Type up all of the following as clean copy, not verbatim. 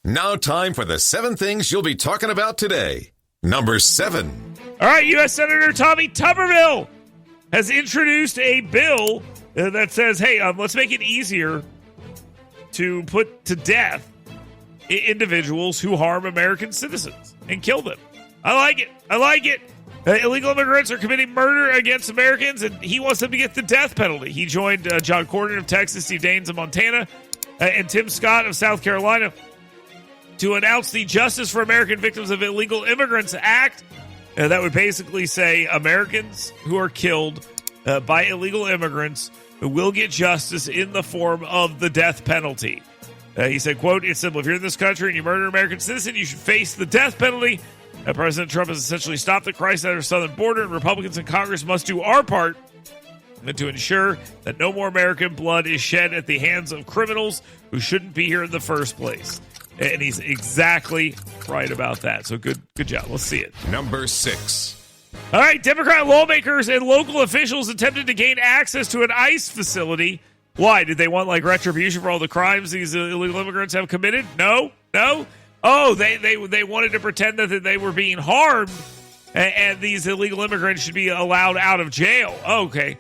Now time for the 7 things you'll be talking about today. Number 7. All right, U.S. Senator Tommy Tuberville has introduced a bill that says, hey, let's make it easier to put to death individuals who harm American citizens and kill them. I like it. Illegal immigrants are committing murder against Americans, and he wants them to get the death penalty. He joined John Cornyn of Texas, Steve Daines of Montana, and Tim Scott of South Carolina to announce the Justice for American Victims of Illegal Immigrants Act. That would basically say Americans who are killed by illegal immigrants will get justice in the form of the death penalty. He said, quote, it's simple. If you're in this country and you murder an American citizen, you should face the death penalty. President Trump has essentially stopped the crisis at our southern border, and Republicans in Congress must do our part to ensure that no more American blood is shed at the hands of criminals who shouldn't be here in the first place. And he's exactly right about that. So good job. Let's see it. Number 6. All right, Democrat lawmakers and local officials attempted to gain access to an ICE facility. Why? Did they want, retribution for all the crimes these illegal immigrants have committed? No. Oh, they wanted to pretend that they were being harmed, and these illegal immigrants should be allowed out of jail. Okay.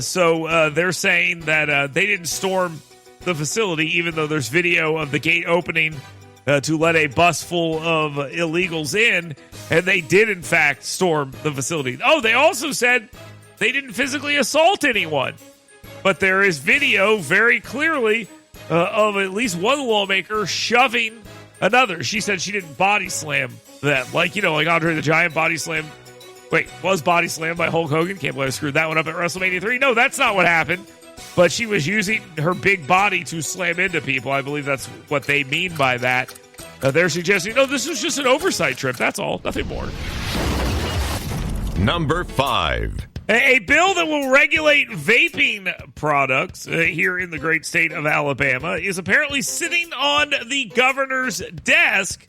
So they're saying that they didn't storm the facility, even though there's video of the gate opening to let a bus full of illegals in, and they did, in fact, storm the facility. Oh, they also said they didn't physically assault anyone. But there is video very clearly of at least one lawmaker shoving another. She said she didn't body slam them. Like Andre the Giant body slam. Wait, was body slammed by Hulk Hogan? Can't believe I screwed that one up at WrestleMania 3. No, that's not what happened. But she was using her big body to slam into people. I believe that's what they mean by that. They're suggesting, no, this was just an oversight trip. That's all. Nothing more. Number 5. A bill that will regulate vaping products here in the great state of Alabama is apparently sitting on the governor's desk,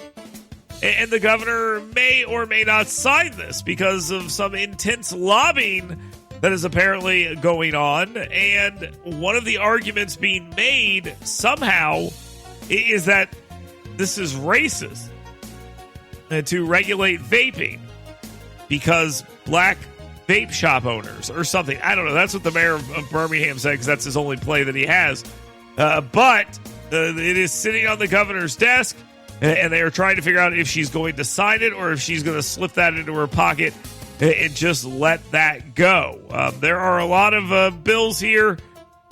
and the governor may or may not sign this because of some intense lobbying that is apparently going on. And one of the arguments being made somehow is that this is racist to regulate vaping because black vape shop owners or something. I don't know. That's what the mayor of Birmingham said because that's his only play that he has. But it is sitting on the governor's desk, and they are trying to figure out if she's going to sign it or if she's going to slip that into her pocket and just let that go. There are a lot of bills here,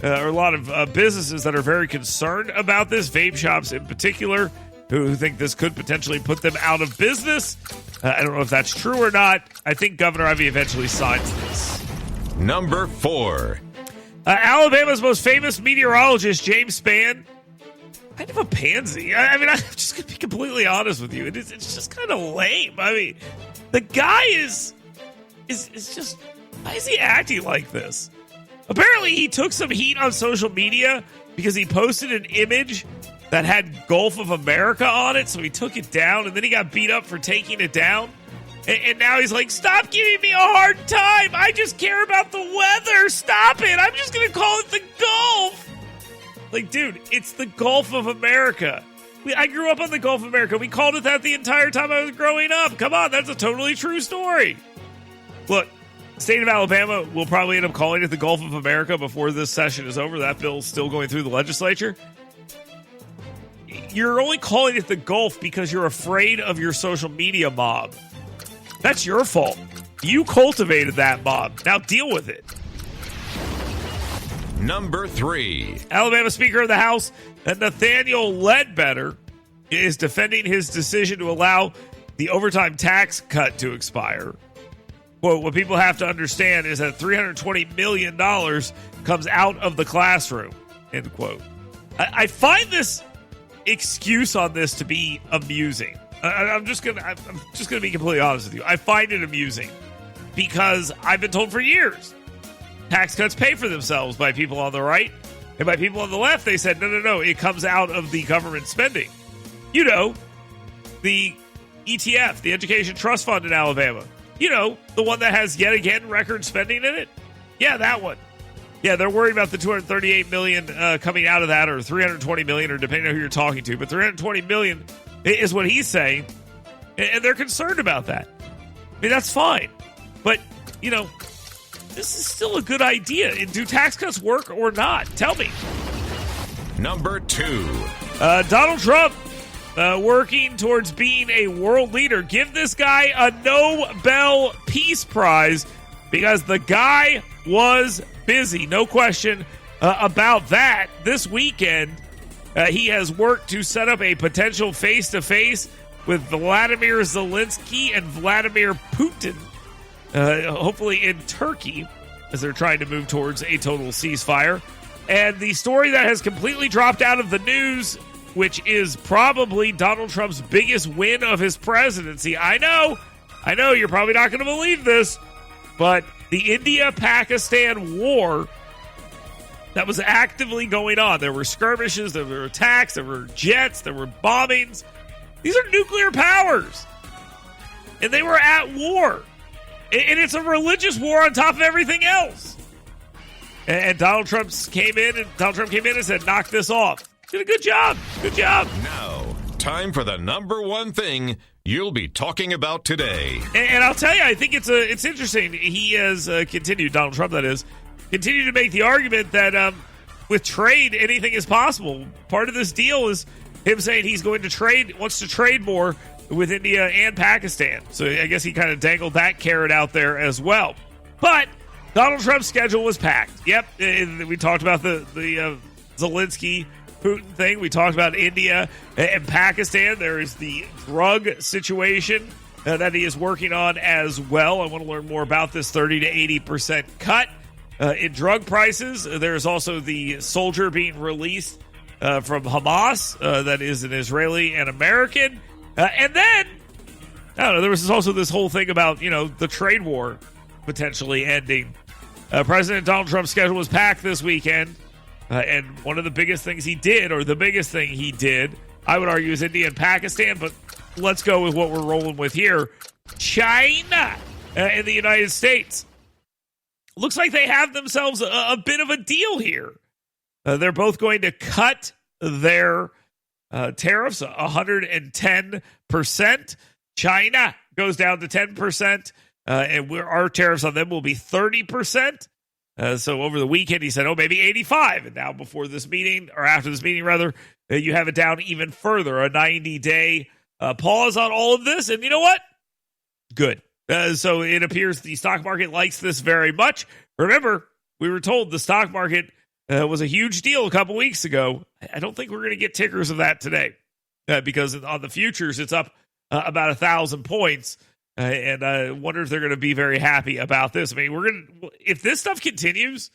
or a lot of businesses that are very concerned about this, vape shops in particular, who think this could potentially put them out of business. I don't know if that's true or not. I think Governor Ivey eventually signs this. Number 4. Alabama's most famous meteorologist, James Spann, kind of a pansy. I mean, I'm just going to be completely honest with you. It's just kind of lame. I mean, the guy is just, why is he acting like this? Apparently, he took some heat on social media because he posted an image that had Gulf of America on it, so he took it down, and then he got beat up for taking it down. And now he's like, stop giving me a hard time. I just care about the weather. Stop it. I'm just going to call it the Gulf. Like, dude, it's the Gulf of America. I grew up on the Gulf of America. We called it that the entire time I was growing up. Come on, that's a totally true story. Look, the state of Alabama will probably end up calling it the Gulf of America before this session is over. That bill's still going through the legislature. You're only calling it the Gulf because you're afraid of your social media mob. That's your fault. You cultivated that mob. Now deal with it. Number 3. Alabama Speaker of the House, Nathaniel Ledbetter, is defending his decision to allow the overtime tax cut to expire. Quote, what people have to understand is that $320 million comes out of the classroom, end quote. I find this excuse on this to be amusing. I'm just gonna be completely honest with you. I find it amusing because I've been told for years tax cuts pay for themselves by people on the right, and by people on the left they said no, it comes out of the government spending. You know, the ETF, the Education Trust Fund in Alabama. You know, the one that has yet again record spending in it. Yeah, that one. Yeah, they're worried about the $238 million coming out of that, or $320 million, or depending on who you're talking to. But $320 million is what he's saying, and they're concerned about that. I mean, that's fine. But, this is still a good idea. Do tax cuts work or not? Tell me. Number 2. Donald Trump working towards being a world leader. Give this guy a Nobel Peace Prize because the guy was busy. No question about that. This weekend, he has worked to set up a potential face-to-face with Vladimir Zelensky and Vladimir Putin, hopefully in Turkey, as they're trying to move towards a total ceasefire. And the story that has completely dropped out of the news, which is probably Donald Trump's biggest win of his presidency. I know, you're probably not going to believe this, but the India-Pakistan war that was actively going on. There were skirmishes, there were attacks, there were jets, there were bombings. These are nuclear powers. And they were at war. And it's a religious war on top of everything else. And Donald Trump came in and said, knock this off. Did a good job. Good job. Now, time for the number one thing you'll be talking about today. And I'll tell you, I think it's interesting. He has continued, Donald Trump that is, continued to make the argument that with trade, anything is possible. Part of this deal is him saying he's going to wants to trade more with India and Pakistan. So I guess he kind of dangled that carrot out there as well. But Donald Trump's schedule was packed. Yep, we talked about the Zelensky Putin thing. We talked about India and Pakistan. There is the drug situation that he is working on as well. I want to learn more about this 30 to 80% cut in drug prices. There's also the soldier being released from Hamas that is an Israeli and American. And then, I don't know, there was also this whole thing about, the trade war potentially ending. President Donald Trump's schedule was packed this weekend. And one of the biggest things he did, or the biggest thing he did, I would argue, is India and Pakistan. But let's go with what we're rolling with here. China and the United States. Looks like they have themselves a bit of a deal here. They're both going to cut their tariffs 110%. China goes down to 10%, and our tariffs on them will be 30%. So over the weekend, he said, maybe 85. And now before this meeting, or after this meeting, rather, you have it down even further, a 90-day pause on all of this. And you know what? Good. So it appears the stock market likes this very much. Remember, we were told the stock market was a huge deal a couple weeks ago. I don't think we're going to get tickers of that today because on the futures, it's up about 1,000 points. And I wonder if they're going to be very happy about this. I mean, if this stuff continues,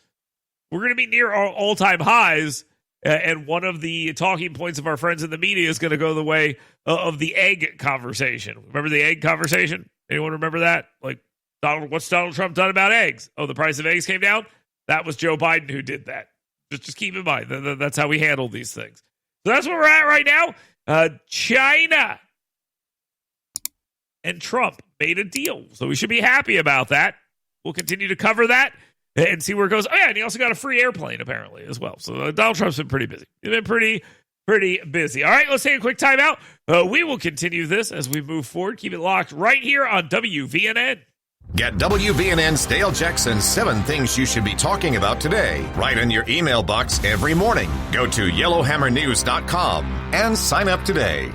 we're going to be near our all-time highs. And one of the talking points of our friends in the media is going to go the way of the egg conversation. Remember the egg conversation? Anyone remember that? Like, what's Donald Trump done about eggs? Oh, the price of eggs came down? That was Joe Biden who did that. Just keep in mind, that's how we handle these things. So that's where we're at right now. China and Trump made a deal. So we should be happy about that. We'll continue to cover that and see where it goes. Oh, yeah, and he also got a free airplane, apparently, as well. So Donald Trump's been pretty busy. He's been pretty busy. All right, let's take a quick time out. We will continue this as we move forward. Keep it locked right here on WVNN. Get WVNN's Dale Jackson 7 Things You Should Be Talking About Today right in your email box every morning. Go to yellowhammernews.com and sign up today.